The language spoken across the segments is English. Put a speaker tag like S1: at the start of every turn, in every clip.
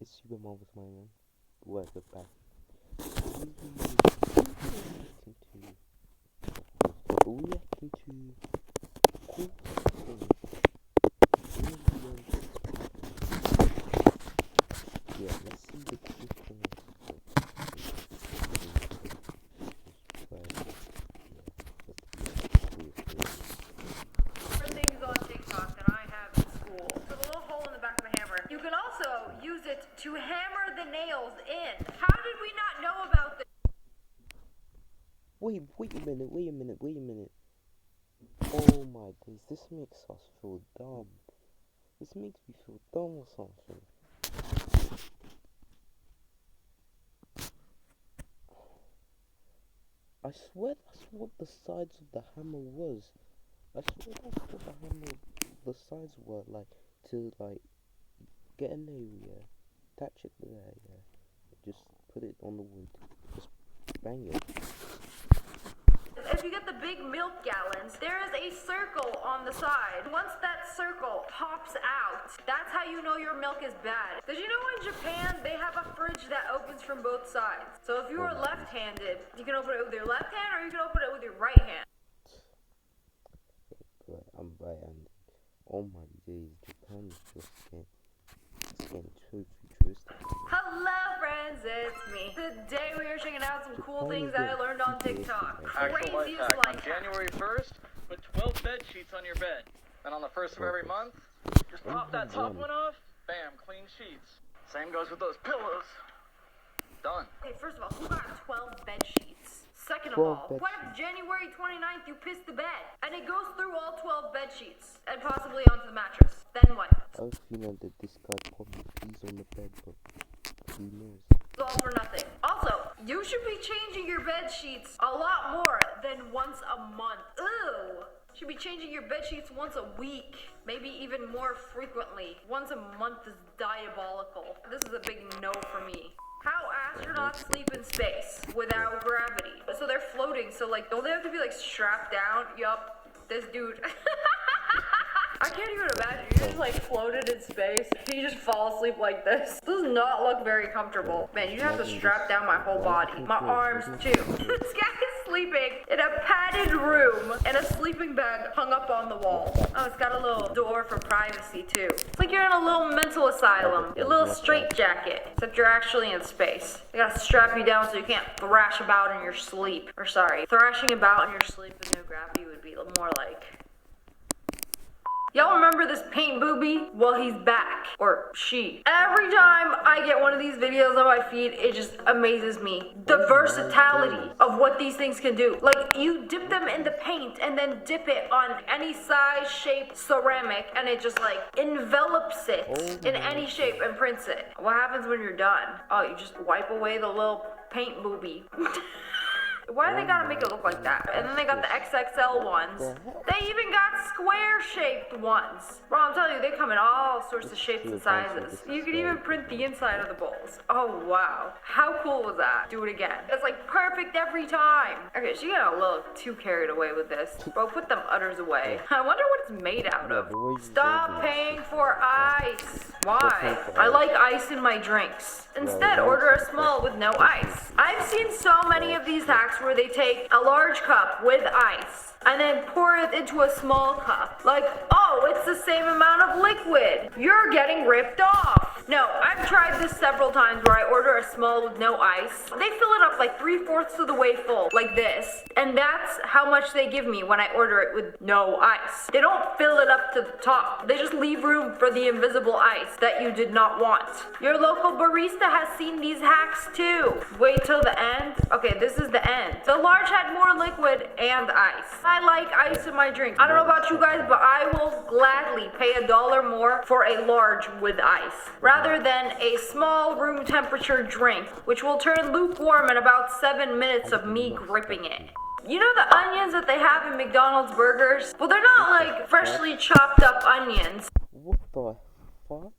S1: It's SuperMarvelSpider-Man. Welcome back. Reacting to cool things. Yeah, let's see the cool things.
S2: Things on TikTok that I have in school. So the little hole in the back of a hammer. You can also use it to hammer the nails in. How did we not know about this?
S1: Wait a minute. Oh my days, this makes us feel dumb. This makes me feel dumb or something. I swear that's what the sides of the hammer was. I swear that's what the sides were, like, to, like, get a nail, yeah, attach it there, yeah, just put it on the wood, just bang it.
S2: If you get the big milk gallons, there is a circle on the side. Once that circle pops out, that's how you know your milk is bad. Did you know in Japan, they have a fridge that opens from both sides? So if you are left-handed, you can open it with your left hand or you can open it with your right hand.
S1: But I'm right-handed. Oh my days, Japan is just getting too futuristic.
S2: Hello friends, it's me. Today we are checking out some cool things that I learned on TikTok.
S3: Actual life
S2: Craziest
S3: hack.
S2: life
S3: On January 1st, put 12 bed sheets on your bed. And on the 1st of every month, just pop that top one off, bam, clean sheets. Same goes with those pillows. Done.
S2: Okay, first of all, who got 12 bed sheets? Second of all, what if January 29th you piss the bed and it goes through all 12 bed sheets and possibly onto the mattress? Then what?
S1: I was feeling that this guy probably pees on the bed, but who knows?
S2: It's all for nothing. Also, you should be changing your bed sheets a lot more than once a month. Ew! Should be changing your bed sheets once a week, maybe even more frequently. Once a month is diabolical. This is a big no for me. How astronauts sleep in space without gravity. So they're floating, so like, don't they have to be like strapped down? Yup, this dude. I can't even imagine, you just like floated in space, you just fall asleep like this. This does not look very comfortable. Man, you have to strap down my whole body. My arms too. This guy is sleeping in a padded room in a sleeping bag hung up on the wall. Oh, it's got a little door for privacy too. It's like you're in a little mental asylum, a little straitjacket, except you're actually in space. They gotta strap you down so you can't thrash about in your sleep. Or sorry, thrashing about in your sleep with no gravity would be more like... Y'all remember this paint booby? Well, he's back. Or she. Every time I get one of these videos on my feed, it just amazes me. The versatility of what these things can do. Like, you dip them in the paint and then dip it on any size, shape, ceramic, and it just like envelops it in any shape and prints it. What happens when you're done? Oh, you just wipe away the little paint booby. Why do they gotta make it look like that? And then they got the XXL ones. They even got square-shaped ones. Bro, I'm telling you, they come in all sorts of shapes and sizes. You can even print the inside of the bowls. Oh, wow. How cool was that? Do it again. It's like perfect every time. Okay, she got a little too carried away with this. Bro, put them udders away. I wonder what it's made out of. Stop paying for ice. Why? I like ice in my drinks. Instead, order a small with no ice. I've seen so many of these hacks where they take a large cup with ice and then pour it into a small cup. Like, oh, it's the same amount of liquid. You're getting ripped off. No, I've tried this several times where I order a small with no ice. They fill it up like 3/4 of the way full, like this. And that's how much they give me when I order it with no ice. They don't fill it up to the top. They just leave room for the invisible ice that you did not want. Your local barista has seen these hacks too. Wait till the end. Okay, this is the end. The large had more liquid and ice. I like ice in my drink. I don't know about you guys, but I will gladly pay $1 more for a large with ice, rather than a small room temperature drink, which will turn lukewarm in about 7 minutes of me gripping it. You know the onions that they have in McDonald's burgers? Well, they're not like freshly chopped up onions.
S1: What the fuck?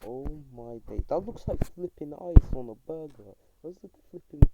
S1: Oh my day, that looks like flipping ice on a burger. That's like flipping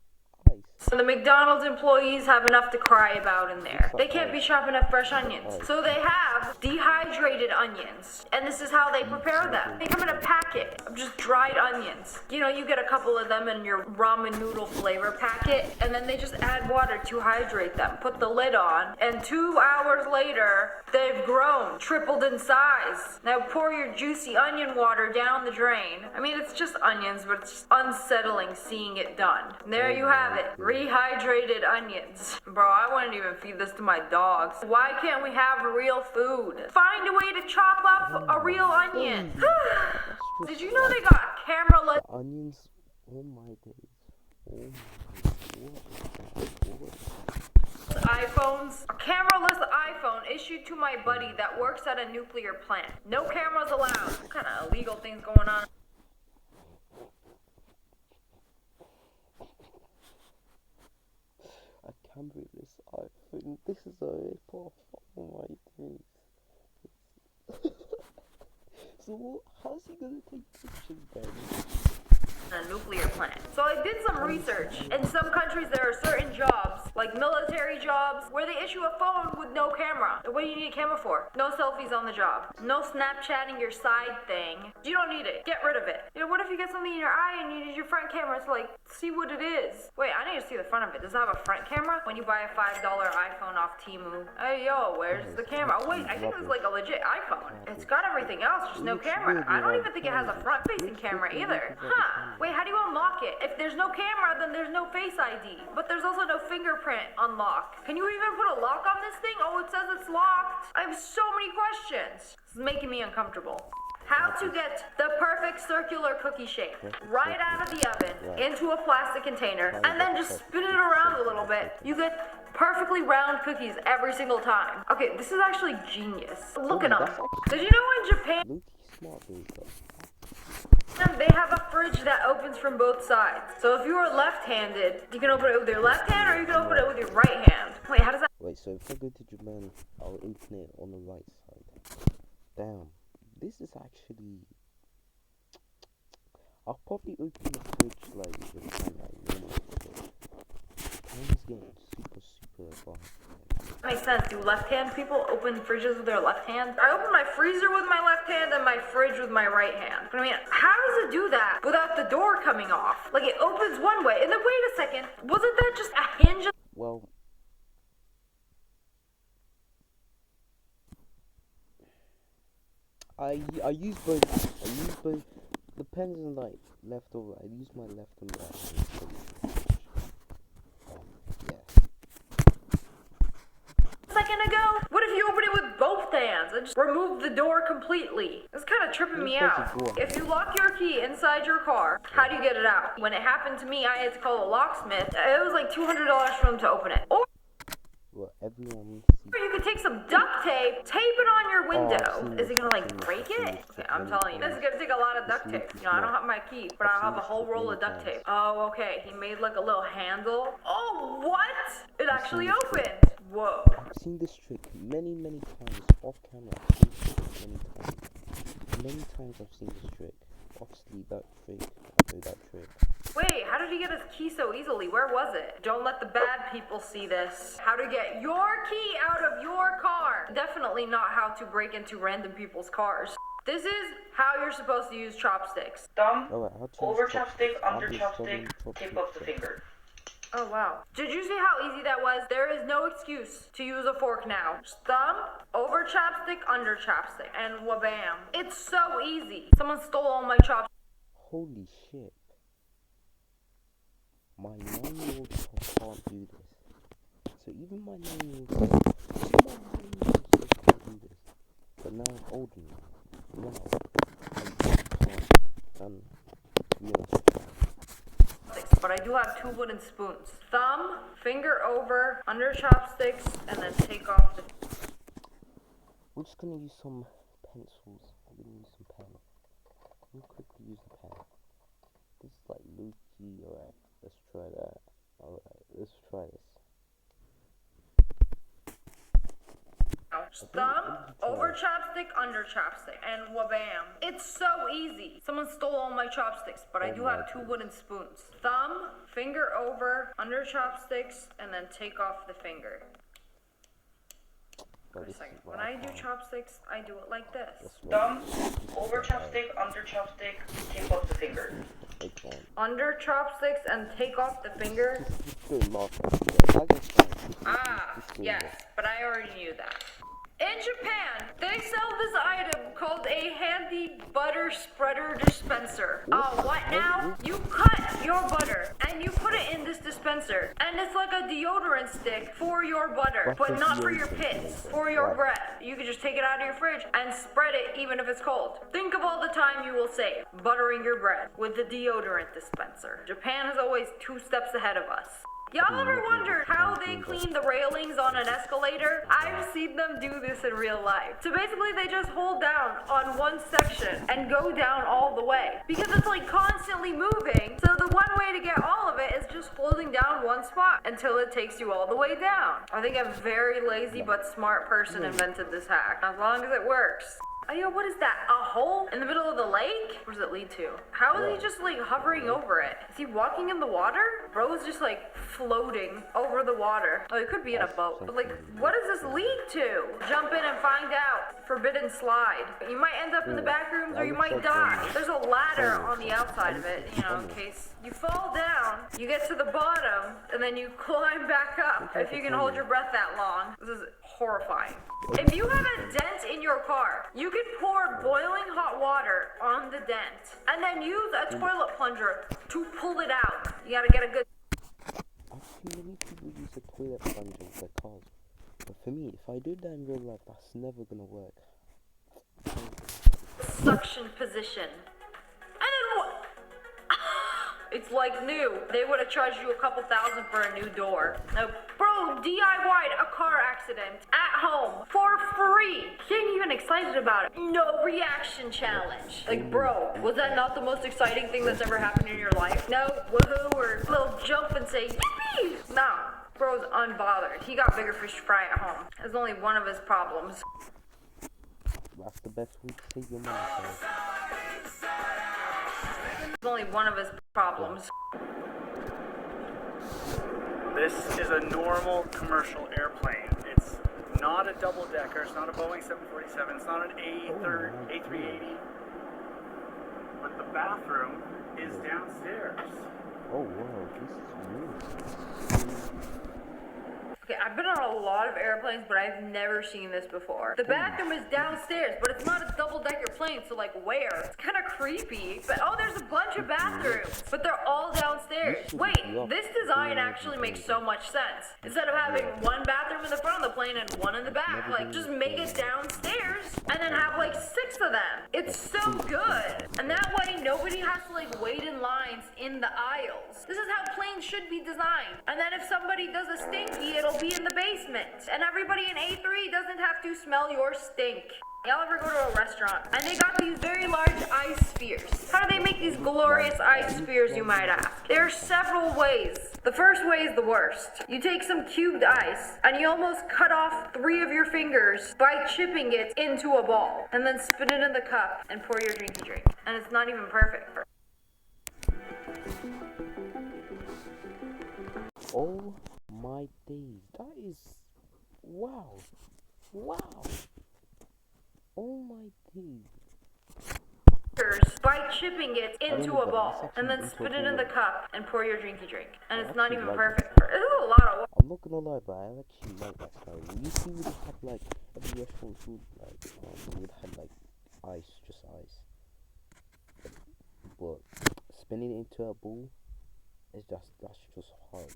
S1: ice.
S2: So the McDonald's employees have enough to cry about in there. They can't be chopping up fresh onions. So they have dehydrated onions. And this is how they prepare them. They come in a packet of just dried onions. You know, you get a couple of them in your ramen noodle flavor packet, and then they just add water to hydrate them. Put the lid on, and 2 hours later, they've grown, tripled in size. Now pour your juicy onion water down the drain. I mean, it's just onions, but it's just unsettling seeing it done. And there you have it, rehydrated onions. Bro, I wouldn't even feed this to my dogs. Why can't we have real food? Find a way to chop up a real onion. Did you know they got camera-less
S1: onions? Oh my days. Oh my god.
S2: iPhones? A camera-less iPhone issued to my buddy that works at a nuclear plant. No cameras allowed. What kind of illegal things going on?
S1: A camera-less iPhone. This is a rip-off. Oh my days. So how's he gonna take pictures then?
S2: A nuclear plant. So I did some research. In some countries there are certain jobs, like military jobs, where they issue a phone with no camera. What do you need a camera for? No selfies on the job. No Snapchatting your side thing. You don't need it. Get rid of it. You know, what if you get something in your eye and you need your front camera to like see what it is? Wait, I need to see the front of it. Does it have a front camera? When you buy a $5 iPhone off Temu. Hey yo, where's the camera? Oh wait, I think it's like a legit iPhone. It's got everything else, just no camera. I don't even think it has a front-facing camera either. Huh. Wait, how do you unlock it? If there's no camera, then there's no Face ID. But there's also no fingerprint unlock. Can you even put a lock on this thing? Oh, it says it's locked. I have so many questions. This is making me uncomfortable. How to get the perfect circular cookie shape right out of the oven into a plastic container and then just spin it around a little bit. You get perfectly round cookies every single time. Okay, this is actually genius. Look at them. Did you know in Japan they have a fridge that opens from both sides? So if you are left-handed, you can open it with your left hand or you can open it with your right hand. Wait, how does that?
S1: Wait, so if I go to Japan, I'll open it on the right side. Damn. This is actually... I'll probably open the fridge like Japan, like normal. Japan's getting super advanced.
S2: That makes sense. Do left-hand people open fridges with their left hand? I open my freezer with my left hand and my fridge with my right hand. But I mean, how does it do that without the door coming off? Like it opens one way, and then wait a second, wasn't that just a hinge?
S1: Well, I use both. I use both. Depends on like left or right. I use my left and right hand.
S2: Second ago? What if you open it with both hands and just remove the door completely? It's kind of tripping me out. If you lock your key inside your car, how do you get it out? When it happened to me, I had to call a locksmith. It was like $200 for him to open it. Or
S1: everyone.
S2: You could take some duct tape, tape it on your window. Is it gonna like break it? Okay, I'm telling you, this is gonna take a lot of duct tape. You know, I don't have my key, but I'll have a whole roll of duct tape. Oh, okay. He made like a little handle. Oh, what? It actually opened. Whoa.
S1: I've seen this trick many times off camera. Many times I've seen this trick. Obviously, that trick.
S2: Wait, how did he get his key so easily? Where was it? Don't let the bad people see this. How to get your key out of your car. Definitely not how to break into random people's cars. This is how you're supposed to use chopsticks.
S4: Thumb, over chopstick, under chopstick, tip of the finger.
S2: Oh wow. Did you see how easy that was? There is no excuse to use a fork now. Just thumb, over chopstick, under chopstick, and wabam. It's so easy. Someone stole all my chopsticks.
S1: Holy shit. My 9-year-old can't do this. So even my 9-year-old can't do this. But now I'm old enough. Now
S2: But I do have 2 wooden spoons. Thumb, finger over, under chopsticks, and then take off the...
S1: We're just gonna use some pencils. We're gonna use some pen. We'll quickly use the pen. This is like Luigi, alright. Let's try that. Alright, let's try this.
S2: Thumb, over chopstick, under chopstick, and wabam. It's so easy. Someone stole all my chopsticks, but I do have 2 wooden spoons. Thumb, finger over, under chopsticks, and then take off the finger.
S1: But
S2: For a
S1: this
S2: second.
S1: is
S2: When
S1: what
S2: I do
S1: can't.
S2: chopsticks, I do it like this.
S1: That's what-
S4: Thumb, over chopstick, under chopstick, tape off the finger.
S1: I can't.
S2: Under chopsticks and take off the finger.
S1: Just do it last time. I guess that.
S2: Ah,
S1: Just do
S2: yes,
S1: it.
S2: but I already knew that. In Japan, they sell this item called a handy butter spreader dispenser. What now? You cut your butter and you put it in this dispenser, and it's like a deodorant stick for your butter, but not for your pits, for your breath. You can just take it out of your fridge and spread it even if it's cold. Think of all the time you will save buttering your breath with the deodorant dispenser. Japan is always 2 steps ahead of us. Y'all ever wondered how they clean the railings on an escalator? I've seen them do this in real life. So basically they just hold down on one section and go down all the way. Because it's like constantly moving, so the one way to get all of it is just holding down one spot until it takes you all the way down. I think a very lazy but smart person invented this hack, as long as it works. Oh, yo, what is that? A hole in the middle of the lake? Where does it lead to? How is he just like hovering over it? Is he walking in the water? Bro is just like floating over the water. Oh, he could be in a boat. But like, what does this lead to? Jump in and find out. Forbidden slide. You might end up in the back rooms or you might die. There's a ladder on the outside of it, you know, in case you fall down, you get to the bottom, and then you climb back up. If you can hold your breath that long. This is horrifying. If you have a dent in your car, you can pour boiling hot water on the dent and then use a toilet plunger to pull it out. You gotta get a good...
S1: I've seen many people use a toilet plunger with their cars. But for me, if I do that in real life, that's never gonna work.
S2: suction position. And then what? It's like new. They would have charged you a couple $1,000 for a new door. No, bro, DIY'd a car accident at home for free. She ain't even excited about it. No reaction challenge. Like, bro, was that not the most exciting thing that's ever happened in your life? No, woohoo, or little jump and say, yippee! Nah, bro's unbothered. He got bigger fish to fry at home. That's only one of his problems.
S1: That's the best way to save your money, guys.
S2: It's only one of his problems.
S3: This is a normal commercial airplane. It's not a double-decker. It's not a Boeing 747. It's not an A380. But the bathroom is downstairs.
S1: Oh wow, this is new.
S2: Okay, I've been on a lot of airplanes, but I've never seen this before. The bathroom is downstairs, but it's not a double-decker plane, so like where? It's kind of creepy. But oh, there's a bunch of bathrooms, but they're all downstairs. Wait, this design actually makes so much sense. Instead of having one bathroom in the front of the plane and one in the back, like just make it downstairs and then have like 6 of them. It's so good. And that way nobody has to like wait in lines in the aisles. This is how planes should be designed. And then if somebody does a stinky, it'll be in the basement, and everybody in A3 doesn't have to smell your stink. Y'all ever go to a restaurant and they got these very large ice spheres? How do they make these glorious ice spheres, you might ask? There are several ways. The first way is the worst. You take some cubed ice and you almost cut off 3 of your fingers by chipping it into a ball, and then spin it in the cup and pour your drinky drink. And it's not even perfect.
S1: Oh my days, that is wow. Oh my days.
S2: By chipping it into a ball and then spin it in the cup and pour your drinky drink. And it's not even perfect. This is a lot of work.
S1: I'm not gonna lie, but I actually like that style. You see, we would have like every restaurant food, like would have like ice, just ice. But spinning it into a ball is that's just hard.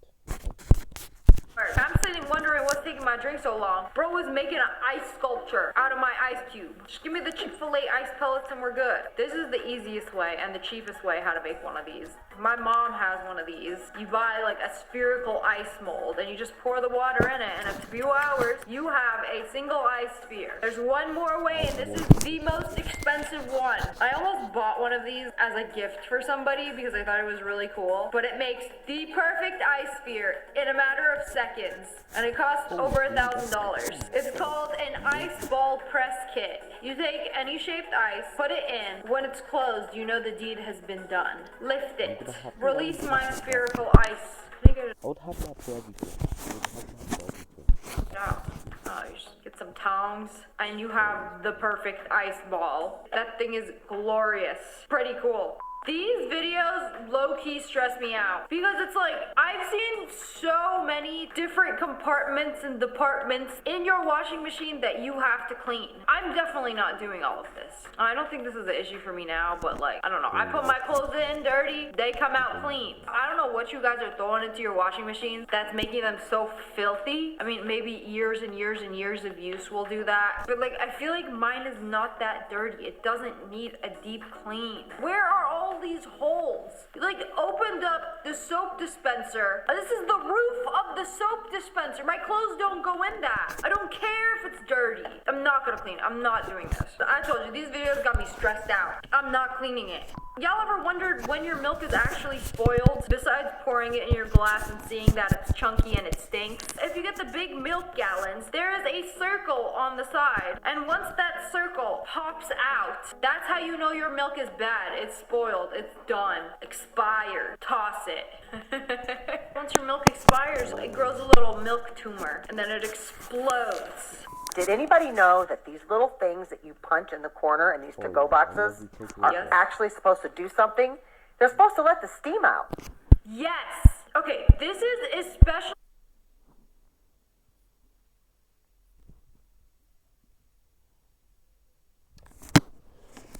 S2: I'm sitting wondering what's taking my drink so long. Bro was making an ice sculpture out of my ice cube. Just give me the Chick-fil-A ice pellets and we're good. This is the easiest way and the cheapest way how to make one of these. My mom has one of these. You buy like a spherical ice mold and you just pour the water in it, and in a few hours you have a single ice sphere. There's one more way, and this is the most expensive one. I almost bought one of these as a gift for somebody because I thought it was really cool, but it makes the perfect ice sphere in a matter of seconds, and it costs over $1,000. It's called an ice ball press kit. You take any shaped ice, put it in. When it's closed, you know the deed has been done. Lift it. Release my spherical ice.
S1: I would have that for everything.
S2: No. You just get some tongs, and you have the perfect ice ball. That thing is glorious. Pretty cool. These videos low-key stress me out because it's like I've seen so many different compartments and departments in your washing machine that you have to clean. I'm definitely not doing all of this. I don't think this is an issue for me now, but like, I don't know. I put my clothes in dirty, they come out clean. I don't know what you guys are throwing into your washing machines that's making them so filthy. I mean, maybe years and years and years of use will do that, but like, I feel like mine is not that dirty. It doesn't need a deep clean. Where are all these holes? Like, opened up the soap dispenser. This is the roof of the soap dispenser. My clothes don't go in that. I don't care if it's dirty. I'm not gonna clean it. I'm not doing this. I told you, these videos got me stressed out. I'm not cleaning it. Y'all ever wondered when your milk is actually spoiled? Besides pouring it in your glass and seeing that it's chunky and it stinks. If you get the big milk gallons, there is a circle on the side. And once that circle pops out, that's how you know your milk is bad. It's spoiled. It's done. Expired. Toss it. Once your milk expires, it grows a little milk tumor. And then it explodes.
S5: Did anybody know that these little things that you punch in the corner in these to-go boxes are
S2: Yes.
S5: actually supposed to do something? They're supposed to let the steam out.
S2: Yes. Okay, this is especially...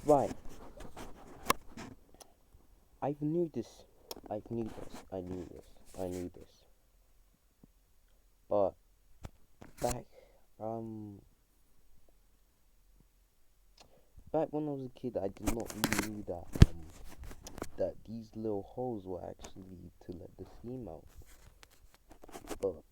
S1: Right. I knew this. But back when I was a kid, I did not really know that these little holes were actually to let the steam out. But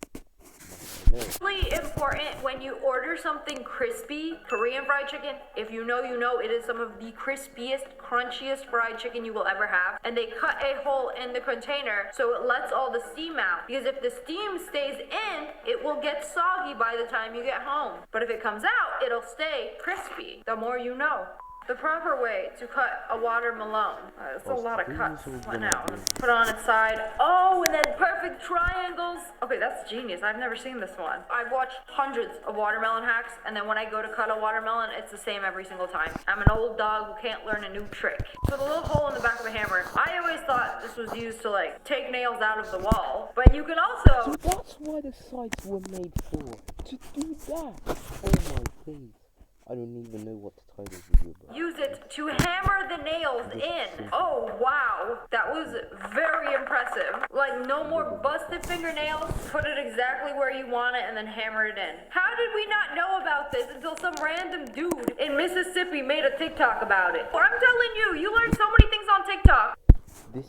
S2: really important when you order something crispy, Korean fried chicken. If you know, it is some of the crispiest, crunchiest fried chicken you will ever have. And they cut a hole in the container so it lets all the steam out. Because if the steam stays in, it will get soggy by the time you get home. But if it comes out, it'll stay crispy. The more you know. The proper way to cut a watermelon. That's a lot of cuts. What now? Put it on its side. Oh, and then perfect triangles. Okay, that's genius. I've never seen this one. I've watched hundreds of watermelon hacks, and then when I go to cut a watermelon, it's the same every single time. I'm an old dog who can't learn a new trick. So the little hole in the back of a hammer, I always thought this was used to like take nails out of the wall, but you can also...
S1: so that's why the sides were made for. To do that. Oh my face. I don't even know what to title this video about.
S2: use it to hammer the nails in. Oh, wow. That was very impressive. Like, no more busted fingernails. Put it exactly where you want it and then hammer it in. How did we not know about this until some random dude in Mississippi made a TikTok about it? Or I'm telling you, you learn so many things on TikTok.
S1: This